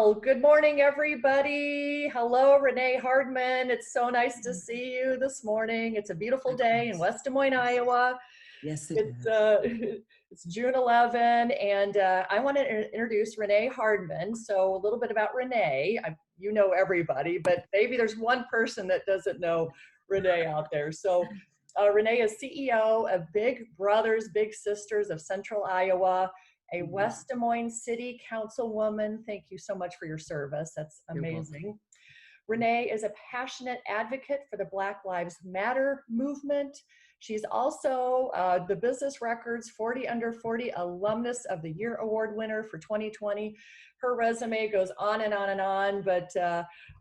Well, good morning, everybody. Hello, Renee Hardman. It's so nice to see you this morning. It's a beautiful day in West Des Moines, Iowa. Yes, it It's is. it's June 11, and I want to introduce Renee Hardman. So a little bit about Renee. You know everybody, but maybe there's one person that doesn't know Renee out there. So Renee is CEO of Big Brothers Big Sisters of Central Iowa, a West Des Moines City Councilwoman. Thank you so much for your service. That's amazing. Renee is a passionate advocate for the Black Lives Matter movement. She's also the Business Records Under 40 Alumnus of the Year Award winner for 2020. Her resume goes on and on and on, but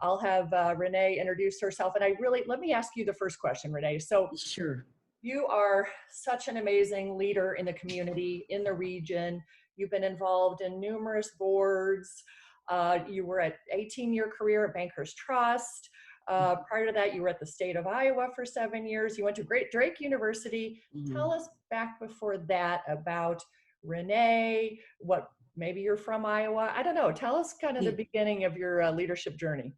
I'll have Renee introduce herself. And let me ask you the first question, Renee. So Sure. you are such an amazing leader in the community, in the region. You've been involved in numerous boards. You were at 18-year career at Bankers Trust. Prior to that, you were at the state of Iowa for 7 years. You went to Drake University. Tell us back before that about Renee, maybe you're from Iowa. I don't know. Tell us kind of the beginning of your leadership journey.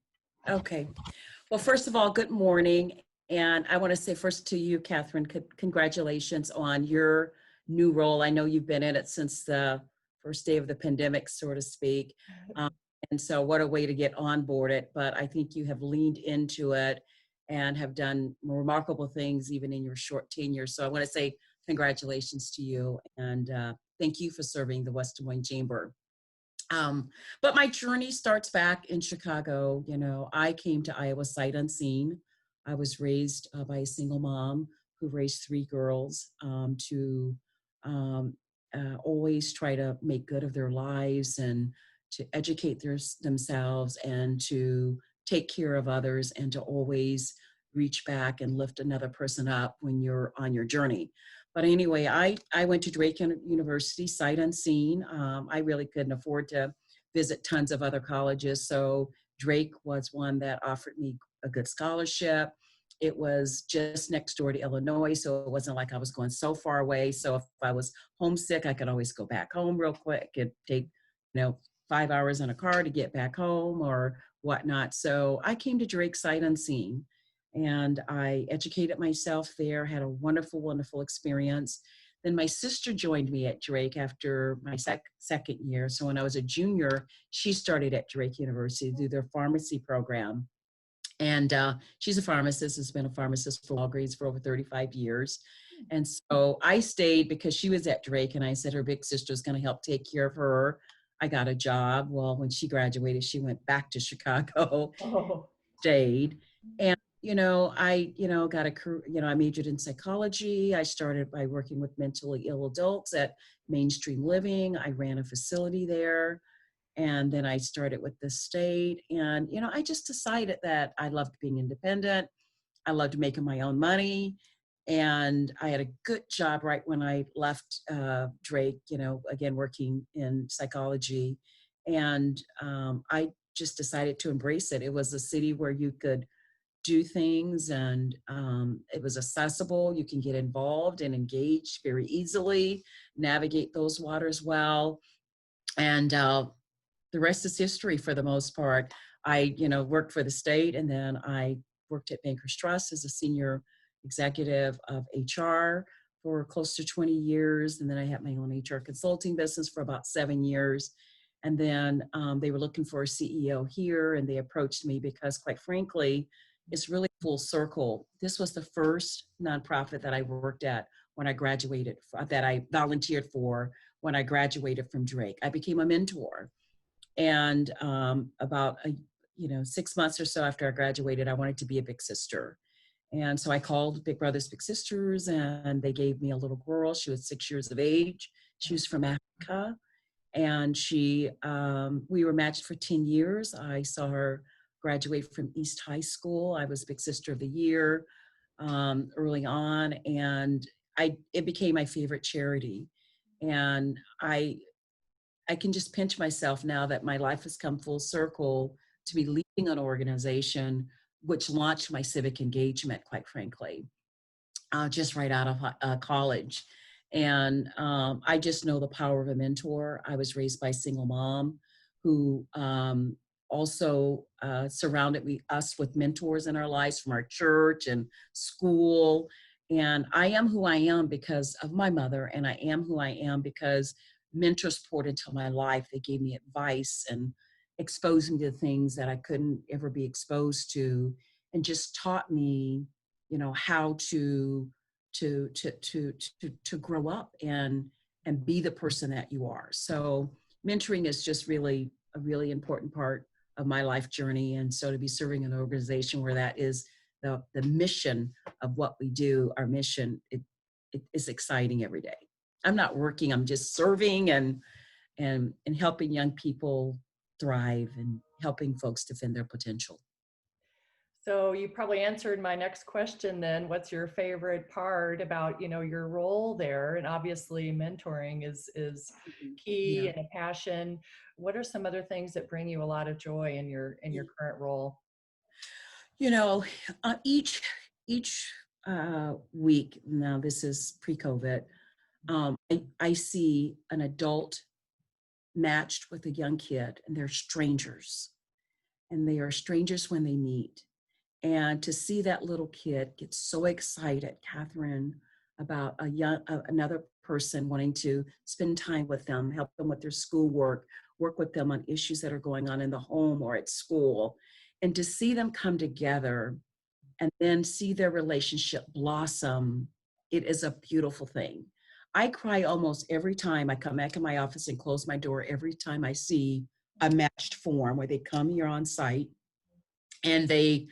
Okay. Well, first of all, good morning. And I want to say first to you, Katherine, congratulations on your new role. I know you've been in it since the first day of the pandemic, so to speak. And so what a way to get onboarded. But I think you have leaned into it and have done remarkable things even in your short tenure. So I want to say congratulations to you and thank you for serving the West Des Moines Chamber. But my journey starts back in Chicago. You know, I came to Iowa sight unseen. I was raised by a single mom who raised 3 girls to always try to make good of their lives and to educate themselves and to take care of others and to always reach back and lift another person up when you're on your journey. But anyway, I went to Drake University sight unseen. I really couldn't afford to visit tons of other colleges. So Drake was one that offered me a good scholarship. It was just next door to Illinois, so it wasn't like I was going so far away. So if I was homesick, I could always go back home real quick. It'd take, 5 hours in a car to get back home or whatnot. So I came to Drake sight unseen. And I educated myself there, had a wonderful, wonderful experience. Then my sister joined me at Drake after my second year. So when I was a junior, she started at Drake University to do their pharmacy program. And she's a pharmacist, has been a pharmacist for Walgreens for over 35 years. And so I stayed because she was at Drake and I said her big sister was going to help take care of her. I got a job. Well, when she graduated, she went back to Chicago, stayed. And got a career, I majored in psychology. I started by working with mentally ill adults at Mainstream Living. I ran a facility there. And then I started with the state. And, I just decided that I loved being independent. I loved making my own money. And I had a good job right when I left Drake, again, working in psychology. And I just decided to embrace it. It was a city where you could do things and it was accessible. You can get involved and engaged very easily, navigate those waters well. And the rest is history for the most part. I, worked for the state and then I worked at Bankers Trust as a senior executive of HR for close to 20 years. And then I had my own HR consulting business for about 7 years. And then they were looking for a CEO here and they approached me because quite frankly, it's really full circle. This was the first nonprofit that I worked at when I graduated, that I volunteered for when I graduated from Drake. I became a mentor. And about 6 months or so after I graduated, I wanted to be a big sister. And so I called Big Brothers Big Sisters and they gave me a little girl. She was 6 years of age. She was from Africa. And we were matched for 10 years. I saw her graduate from East High School. I was Big Sister of the Year early on, and it became my favorite charity. And I can just pinch myself now that my life has come full circle to be leading an organization which launched my civic engagement, quite frankly, just right out of college. And I just know the power of a mentor. I was raised by a single mom who also surrounded us with mentors in our lives from our church and school. And I am who I am because of my mother, and I am who I am because mentors poured into my life. They gave me advice and exposed me to things that I couldn't ever be exposed to, and just taught me, how to grow up and be the person that you are. So mentoring is just really a really important part of my life journey. And so to be serving an organization where that is the mission of what we do, our mission, it is exciting every day. I'm not working, I'm just serving and helping young people thrive and helping folks defend their potential. So you probably answered my next question then. What's your favorite part about, your role there? And obviously mentoring is key Yeah. and a passion. What are some other things that bring you a lot of joy in your current role? You know, each week, now this is pre-COVID, I see an adult matched with a young kid, and they're strangers. And they are strangers when they meet. And to see that little kid get so excited, Catherine, about another person wanting to spend time with them, help them with their schoolwork, work with them on issues that are going on in the home or at school, and to see them come together and then see their relationship blossom, it is a beautiful thing. I cry almost every time I come back in my office and close my door, every time I see a matched form where they come here on site and they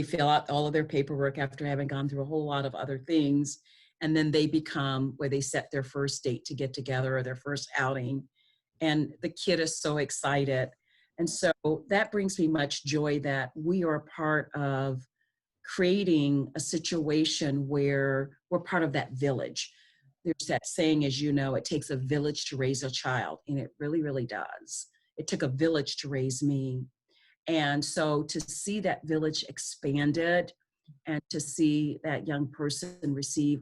fill out all of their paperwork after having gone through a whole lot of other things, and then they become where they set their first date to get together or their first outing, and the kid is so excited. And so that brings me much joy that we are a part of creating a situation where we're part of that village. There's that saying, as you know, it takes a village to raise a child, and it really, really does. It took a village to raise me. And so to see that village expanded and to see that young person receive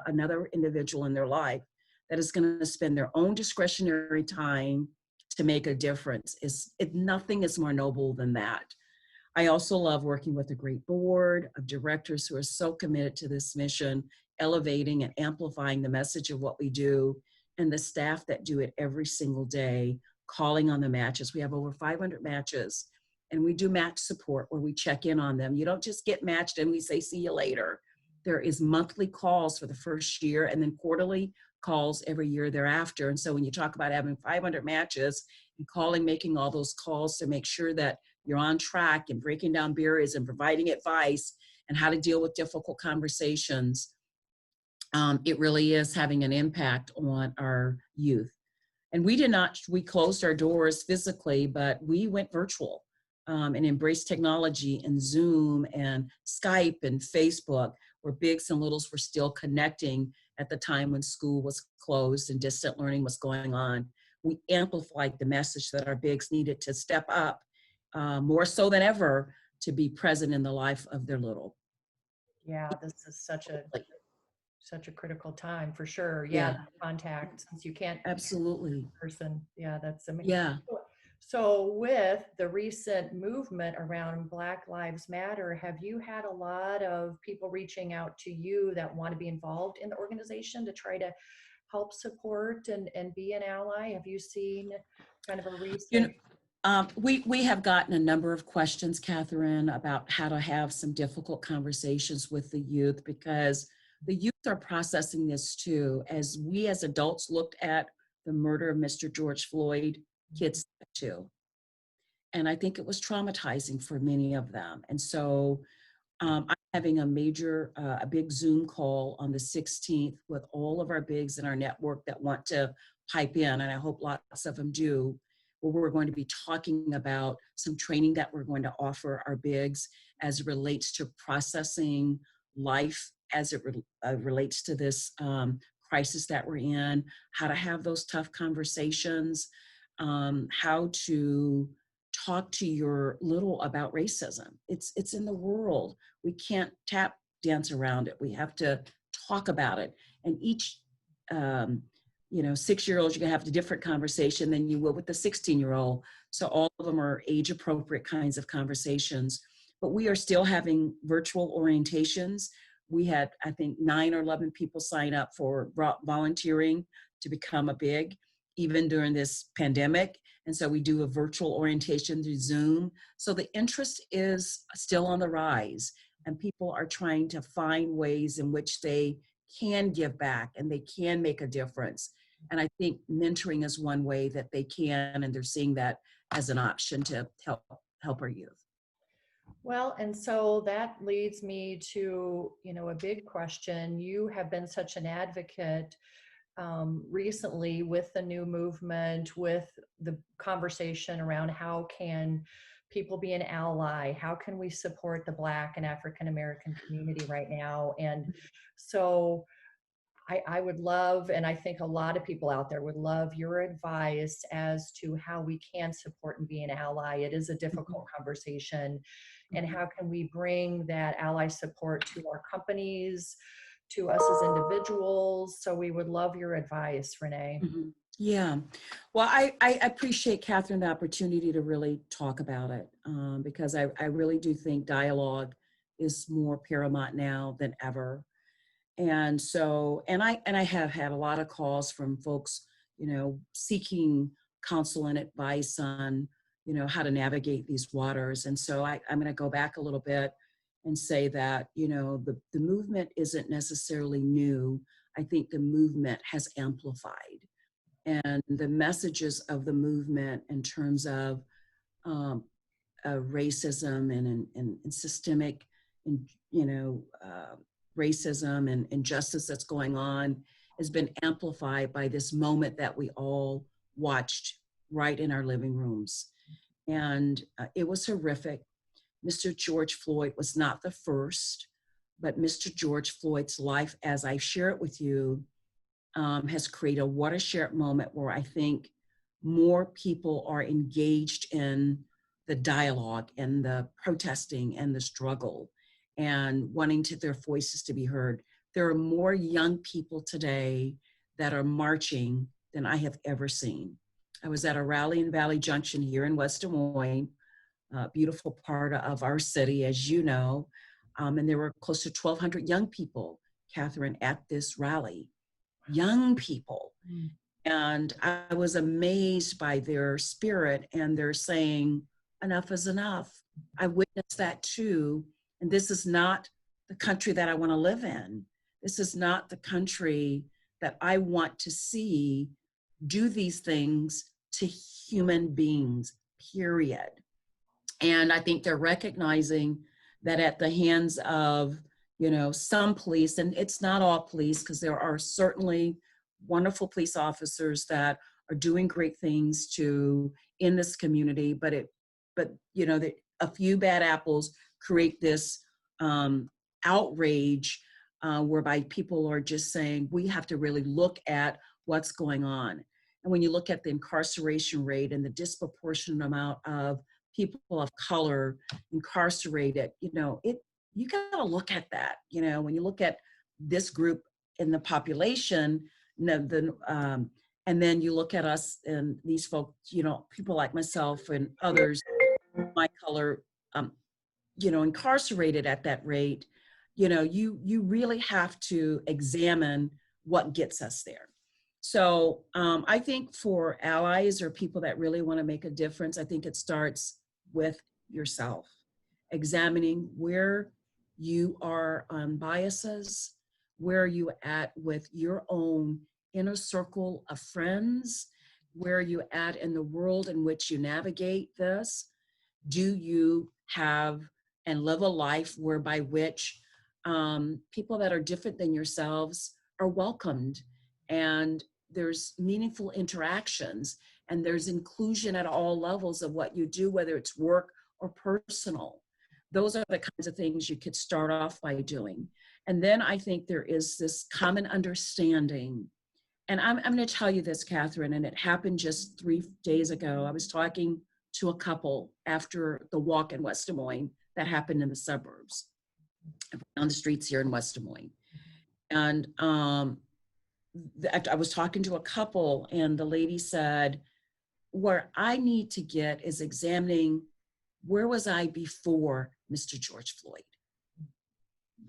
another individual in their life that is going to spend their own discretionary time to make a difference, nothing is more noble than that. I also love working with a great board of directors who are so committed to this mission, elevating and amplifying the message of what we do, and the staff that do it every single day, calling on the matches. We have over 500 matches, and we do match support where we check in on them. You don't just get matched and we say, see you later. There is monthly calls for the first year and then quarterly calls every year thereafter. And so when you talk about having 500 matches and calling, making all those calls to make sure that you're on track and breaking down barriers and providing advice and how to deal with difficult conversations, it really is having an impact on our youth. And we closed our doors physically, but we went virtual and embraced technology and Zoom and Skype and Facebook, where bigs and littles were still connecting at the time when school was closed and distant learning was going on. We amplified the message that our bigs needed to step up more so than ever to be present in the life of their little. Yeah, this is such a critical time for sure. Yeah, Yeah, that contact, since you can't absolutely. person. Yeah, that's amazing. Yeah. So with the recent movement around Black Lives Matter, have you had a lot of people reaching out to you that want to be involved in the organization to try to help support and be an ally? Have you seen kind of a You know, recent? we have gotten a number of questions, Catherine, about how to have some difficult conversations with the youth, because the youth are processing this too. As we as adults looked at the murder of Mr. George Floyd, kids too. And I think it was traumatizing for many of them. And so I'm having a big Zoom call on the 16th with all of our bigs in our network that want to pipe in, and I hope lots of them do, where we're going to be talking about some training that we're going to offer our bigs as it relates to processing life, as it relates to this crisis that we're in, how to have those tough conversations, how to talk to your little about racism. It's in the world. We can't tap dance around it. We have to talk about it. And each 6-year-olds, you're gonna have a different conversation than you will with the 16-year-old. So all of them are age appropriate kinds of conversations. But we are still having virtual orientations. We had, I think, 9 or 11 people sign up for volunteering to become a big, even during this pandemic. And so we do a virtual orientation through Zoom. So the interest is still on the rise, and people are trying to find ways in which they can give back and they can make a difference. And I think mentoring is one way that they can, and they're seeing that as an option to help our youth. Well, and so that leads me to, a big question. You have been such an advocate recently with the new movement, with the conversation around how can people be an ally? How can we support the Black and African American community right now? And so I would love, and I think a lot of people out there would love your advice as to how we can support and be an ally. It is a difficult conversation. And how can we bring that ally support to our companies, to us as individuals? So we would love your advice, Renee. Yeah. Well, I appreciate, Katherine, the opportunity to really talk about it, because I really do think dialogue is more paramount now than ever. And so, and I have had a lot of calls from folks, seeking counsel and advice on, how to navigate these waters. And so I'm going to go back a little bit and say that, the movement isn't necessarily new. I think the movement has amplified. And the messages of the movement in terms of racism and systemic, racism and injustice that's going on has been amplified by this moment that we all watched right in our living rooms. And it was horrific. Mr. George Floyd was not the first, but Mr. George Floyd's life, as I share it with you, has created a watershed moment where I think more people are engaged in the dialogue and the protesting and the struggle and wanting their voices to be heard. There are more young people today that are marching than I have ever seen. I was at a rally in Valley Junction here in West Des Moines, a beautiful part of our city, as you know, and there were close to 1,200 young people, Katherine, at this rally. Young people. And I was amazed by their spirit, and they're saying, enough is enough. I witnessed that too. And this is not the country that I want to live in. This is not the country that I want to see do these things to human beings, period. And I think they're recognizing that at the hands of, some police, and it's not all police, because there are certainly wonderful police officers that are doing great things in this community, but a few bad apples create this outrage whereby people are just saying, we have to really look at what's going on. And when you look at the incarceration rate and the disproportionate amount of people of color incarcerated, you got to look at that. When you look at this group in the population, and then you look at us and these folks, people like myself and others, my color, incarcerated at that rate, you really have to examine what gets us there. So I think for allies or people that really want to make a difference, I think it starts with yourself, examining where you are on biases, where are you at with your own inner circle of friends, where are you at in the world in which you navigate this. Do you have and live a life whereby which people that are different than yourselves are welcomed, and there's meaningful interactions, and there's inclusion at all levels of what you do, whether it's work or personal. Those are the kinds of things you could start off by doing. And then I think there is this common understanding. And I'm going to tell you this, Katherine, and it happened just 3 days ago. I was talking to a couple after the walk in West Des Moines that happened in the suburbs, on the streets here in West Des Moines. And I was talking to a couple, and the lady said, where I need to get is examining, where was I before Mr. George Floyd?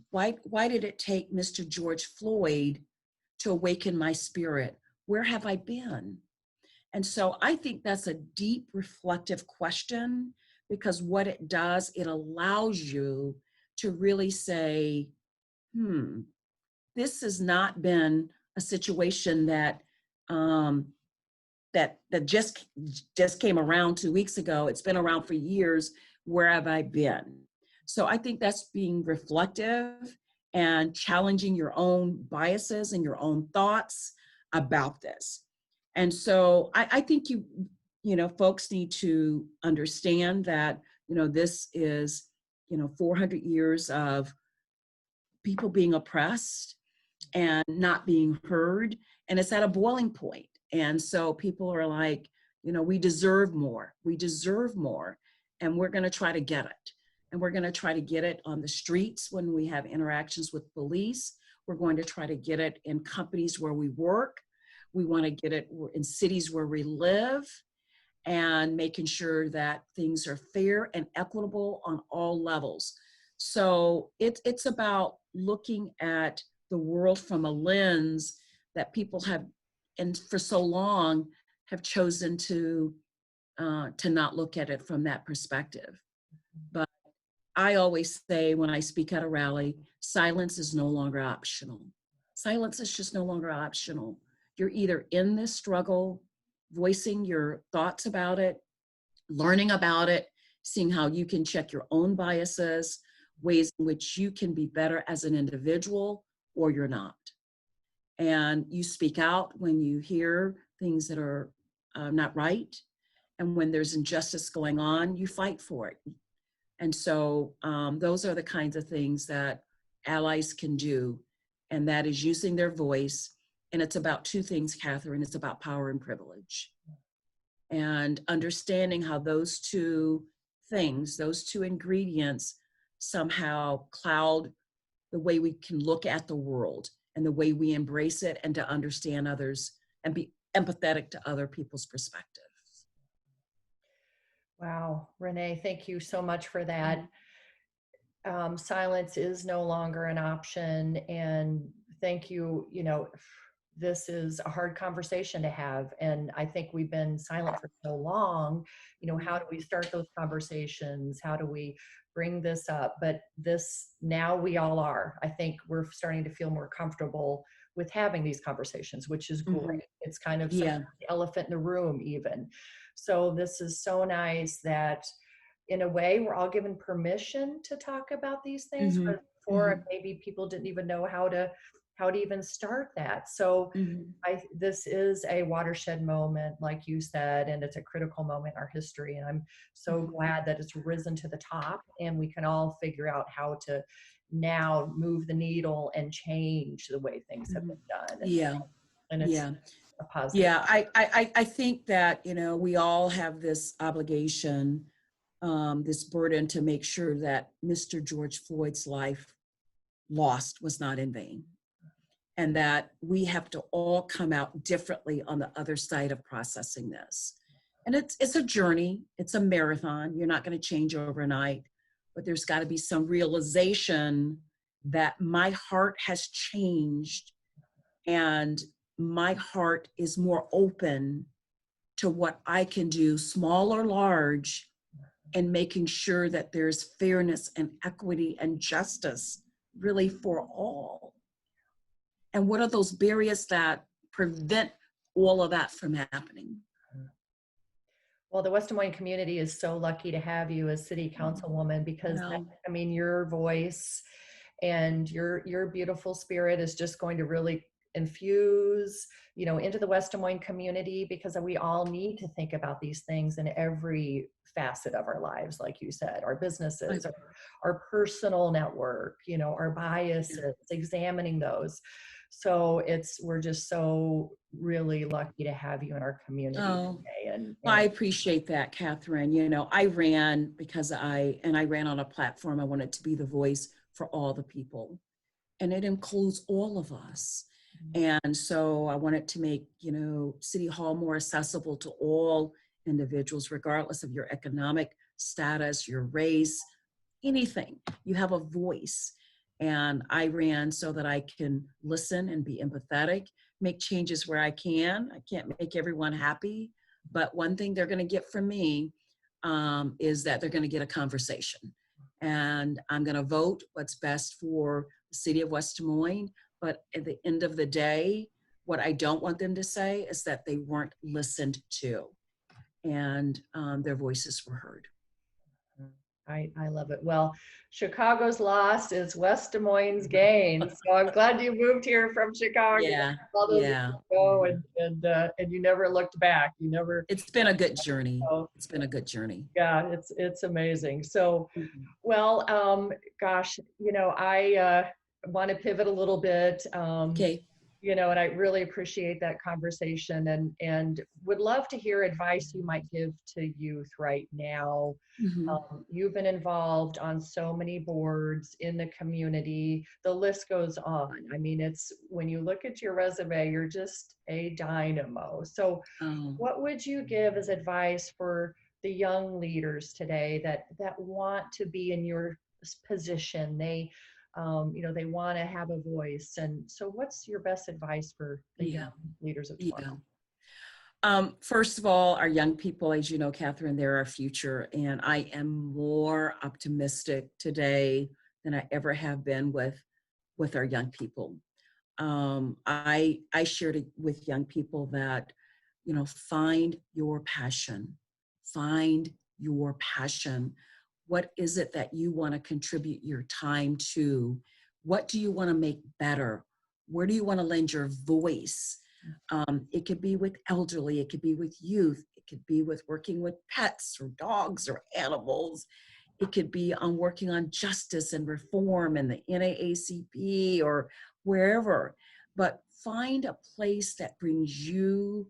Why did it take Mr. George Floyd to awaken my spirit? Where have I been? And so I think that's a deep reflective question, because what it does, it allows you to really say, this has not been a situation that that just came around 2 weeks ago. It's been around for years. Where have I been? So I think that's being reflective and challenging your own biases and your own thoughts about this. And so I think folks need to understand that, this is, 400 years of people being oppressed and not being heard, and it's at a boiling point. And so people are like, we deserve more. We deserve more. And we're going to try to get it. And we're going to try to get it on the streets when we have interactions with police. We're going to try to get it in companies where we work. We want to get it in cities where we live, and making sure that things are fair and equitable on all levels. So it's about looking at the world from a lens that people have, and for so long, have chosen to not look at it from that perspective. But I always say, when I speak at a rally, silence is no longer optional. Silence is just no longer optional. You're either in this struggle, voicing your thoughts about it, learning about it, seeing how you can check your own biases, ways in which you can be better as an individual, or you're not. And you speak out when you hear things that are not right. And when there's injustice going on, you fight for it. And so those are the kinds of things that allies can do. And that is using their voice. And it's about two things, Katherine. It's about power and privilege. And understanding how those two things, those two ingredients, somehow cloud the way we can look at the world and the way we embrace it, and to understand others and be empathetic to other people's perspectives. Wow, Renee, thank you so much for that. Silence is no longer an option, and thank you. This is a hard conversation to have, and I think we've been silent for so long. How do we start those conversations? How do we bring this up? But now we all are. I think we're starting to feel more comfortable with having these conversations, which is great. It's kind of the elephant in the room even. So this is so nice that, in a way, we're all given permission to talk about these things, but before maybe people didn't even know how to even start that. So this is a watershed moment, like you said, and it's a critical moment in our history. And I'm so glad that it's risen to the top, and we can all figure out how to now move the needle and change the way things have been done. And it's a positive. Yeah, I think that, we all have this obligation, this burden to make sure that Mr. George Floyd's life lost was not in vain. And that we have to all come out differently on the other side of processing this. And it's a journey, it's a marathon. You're not going to change overnight, but there's got to be some realization that my heart has changed, and my heart is more open to what I can do, small or large, and making sure that there's fairness and equity and justice really for all. And what are those barriers that prevent all of that from happening? Well, the West Des Moines community is so lucky to have you as city councilwoman, because your voice and your beautiful spirit is just going to really infuse, into the West Des Moines community, because we all need to think about these things in every facet of our lives, like you said, our businesses, our personal network, our biases, examining those. So we're just so really lucky to have you in our community today. And I appreciate that, Katherine. I ran because I ran on a platform. I wanted to be the voice for all the people, and it includes all of us. And so I wanted to make, City Hall more accessible to all individuals, regardless of your economic status, your race, anything. You have a voice. And I ran so that I can listen and be empathetic, make changes where I can. I can't make everyone happy, but one thing they're going to get from me is that they're going to get a conversation. And I'm going to vote what's best for the city of West Des Moines. But at the end of the day, what I don't want them to say is that they weren't listened to and their voices were heard. I love it. Well, Chicago's loss is West Des Moines' gain. So I'm glad you moved here from Chicago. Yeah, All those yeah. years ago, and you never looked back. You never. It's been a good journey. Oh, It's been a good journey. yeah, it's amazing. So, well, gosh, I want to pivot a little bit. Okay. And I really appreciate that conversation, and would love to hear advice you might give to youth right now. You've been involved on so many boards in the community. The list goes on. I mean, it's when you look at your resume, you're just a dynamo. So what would you give as advice for the young leaders today that want to be in your position? They they want to have a voice. And so what's your best advice for the young leaders of tomorrow? First of all, our young people, as you know, Katherine, they're our future. And I am more optimistic today than I ever have been with our young people. I shared it with young people that, find your passion. Find your passion. What is it that you want to contribute your time to? What do you want to make better? Where do you want to lend your voice? It could be with elderly, it could be with youth, it could be with working with pets or dogs or animals. It could be on working on justice and reform in the NAACP or wherever. But find a place that brings you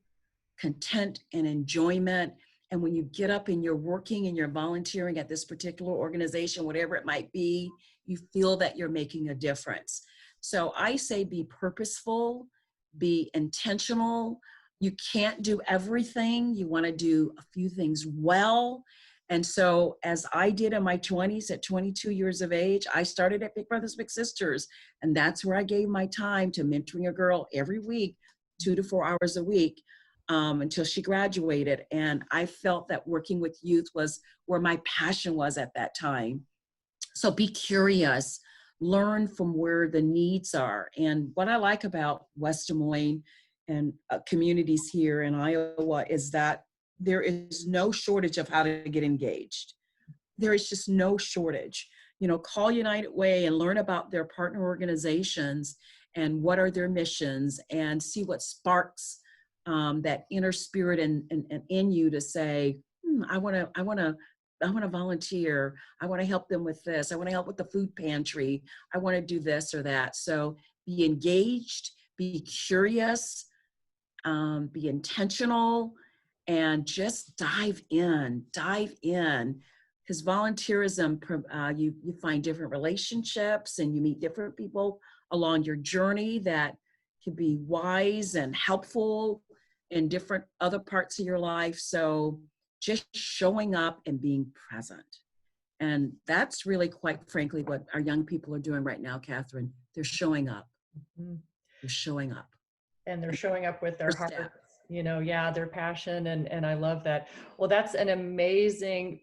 content and enjoyment. And when you get up and you're working and you're volunteering at this particular organization, whatever it might be, you feel that you're making a difference. So I say be purposeful, be intentional. You can't do everything. You want to do a few things well. And so as I did in my 20s at 22 years of age, I started at Big Brothers Big Sisters. And that's where I gave my time to mentoring a girl every week, 2 to 4 hours a week. Until she graduated. And I felt that working with youth was where my passion was at that time. So be curious, learn from where the needs are. And what I like about West Des Moines and communities here in Iowa is that there is no shortage of how to get engaged. There is just no shortage. Call United Way and learn about their partner organizations and what are their missions and see what sparks that inner spirit in you to say, I want to volunteer. I want to help them with this. I want to help with the food pantry. I want to do this or that. So be engaged, be curious, be intentional, and just dive in. Because volunteerism, you find different relationships and you meet different people along your journey that can be wise and helpful in different other parts of your life. So just showing up and being present. And that's really, quite frankly, what our young people are doing right now, Katherine. They're showing up. They're showing up. And they're showing up with their hearts, their passion. And I love that. Well, that's an amazing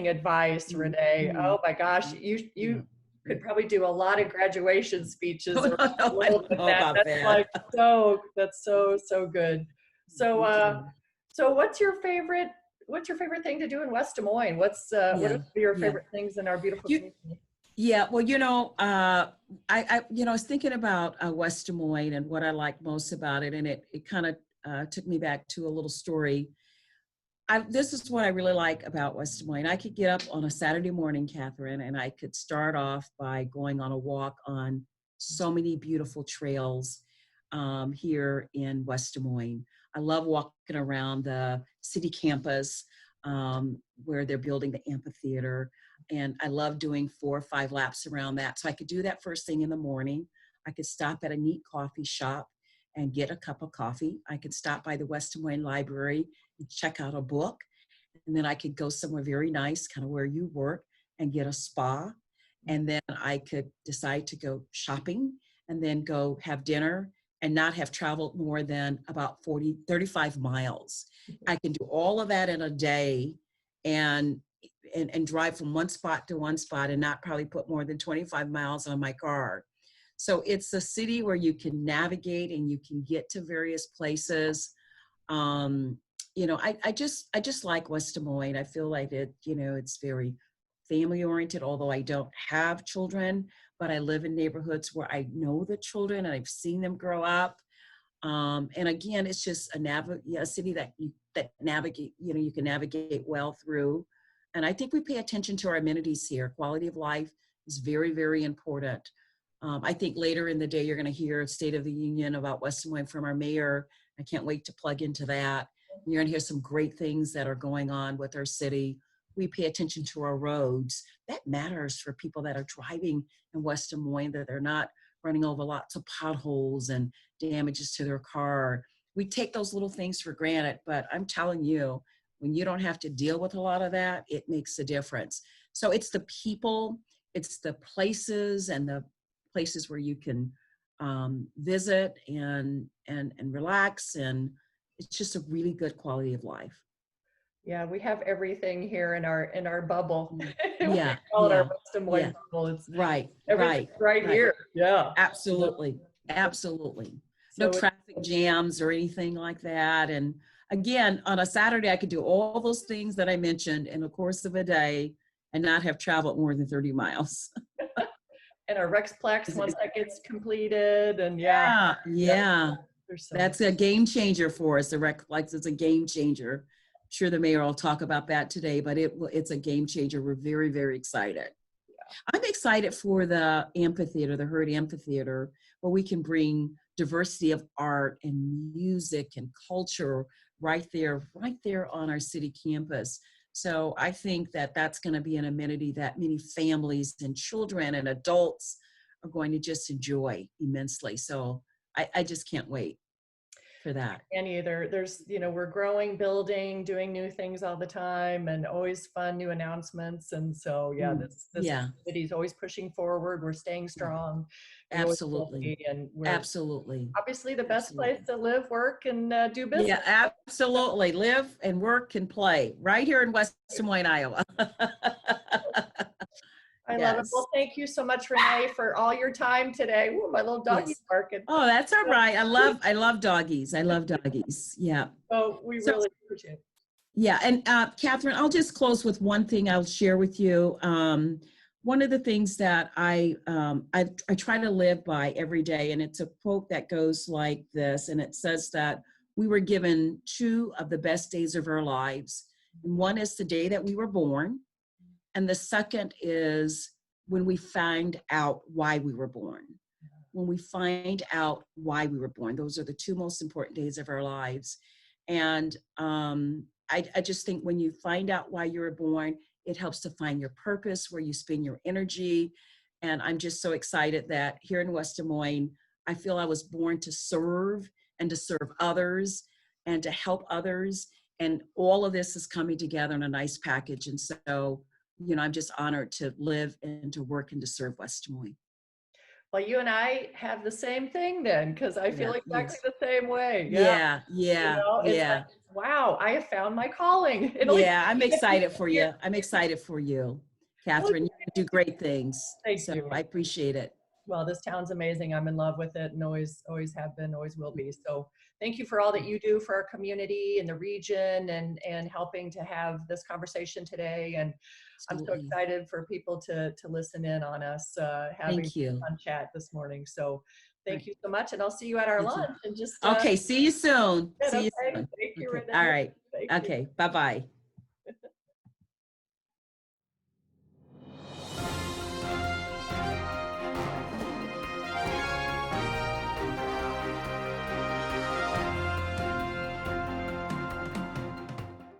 advice, Renee. Oh my gosh. You could probably do a lot of graduation speeches. That's so good. So what's your favorite thing to do in West Des Moines? What are your favorite things in our beautiful community? Yeah, well, I was thinking about West Des Moines and what I like most about it, and it kind of took me back to a little story. This is what I really like about West Des Moines. I could get up on a Saturday morning, Katherine, and I could start off by going on a walk on so many beautiful trails here in West Des Moines. I love walking around the city campus where they're building the amphitheater. And I love doing 4 or 5 laps around that. So I could do that first thing in the morning. I could stop at a neat coffee shop and get a cup of coffee. I could stop by the West Des Moines Library and check out a book. And then I could go somewhere very nice, kind of where you work, and get a spa. And then I could decide to go shopping and then go have dinner and not have traveled more than about 35 miles. I can do all of that in a day and drive from one spot to one spot and not probably put more than 25 miles on my car. So it's a city where you can navigate and you can get to various places. You know, I just like West Des Moines. I feel like it, you know, it's very family oriented, although I don't have children, but I live in neighborhoods where I know the children and I've seen them grow up. And again, it's just a city that you can navigate well through. And I think we pay attention to our amenities here. Quality of life is very, very important. I think later in the day, you're going to hear a State of the Union about West Des Moines from our mayor. I can't wait to plug into that. You're going to hear some great things that are going on with our city. We pay attention to our roads. That matters for people that are driving in West Des Moines, that they're not running over lots of potholes and damages to their car. We take those little things for granted, but I'm telling you, when you don't have to deal with a lot of that, it makes a difference. So it's the people, it's the places, and the places where you can visit and relax, and it's just a really good quality of life. Yeah, we have everything here in our bubble. Yeah, We call it our yeah, West Des Moines yeah. bubble. It's Right, everything's right. here. Yeah, Absolutely, absolutely. No so traffic jams or anything like that. And again, on a Saturday, I could do all those things that I mentioned in the course of a day and not have traveled more than 30 miles. and our Rexplex, once that gets completed, and yeah. That's a game changer for us. The Rexplex is a game changer. I'm sure the mayor will talk about that today, but it's a game changer. We're very, very excited. I'm excited for the amphitheater, the Hurd Amphitheater, where we can bring diversity of art and music and culture right there on our city campus. So I think that that's going to be an amenity that many families and children and adults are going to just enjoy immensely. So I just can't wait for that. And either there's, we're growing, building, doing new things all the time, and always fun new announcements. And so, this city is always pushing forward. We're staying strong. Absolutely. And we're absolutely obviously the best place to live, work, and do business. Yeah, absolutely. Live and work and play right here in West Des Moines, Iowa. I love it. Well, thank you so much, Renee, for all your time today. Ooh, my little doggy's barking. Oh, that's all right. I love doggies. I love doggies. Yeah. Oh, we really appreciate it. Yeah. And Katherine, I'll just close with one thing I'll share with you. One of the things that I try to live by every day, and it's a quote that goes like this, and it says that we were given two of the best days of our lives. And one is the day that we were born, and the second is when we find out why we were born. When we find out why we were born, those are the two most important days of our lives. And I just think when you find out why you were born, it helps to find your purpose, where you spend your energy. And I'm just so excited that here in West Des Moines, I feel I was born to serve and to serve others and to help others. And all of this is coming together in a nice package. And so, I'm just honored to live and to work and to serve West Des Moines. Well, you and I have the same thing then, because I feel exactly the same way. Yeah. Like, wow, I have found my calling. I'm excited for you. I'm excited for you, Katherine. You do great things. Thank you. I appreciate it. Well, this town's amazing. I'm in love with it, and always have been, always will be. So thank you for all that you do for our community and the region, and helping to have this conversation today. And Absolutely. I'm so excited for people to listen in on us having a fun chat this morning. So thank you so much, and I'll see you at our lunch. And just okay, see you soon. See you soon. Thank you, Renee. All right. Okay, bye-bye.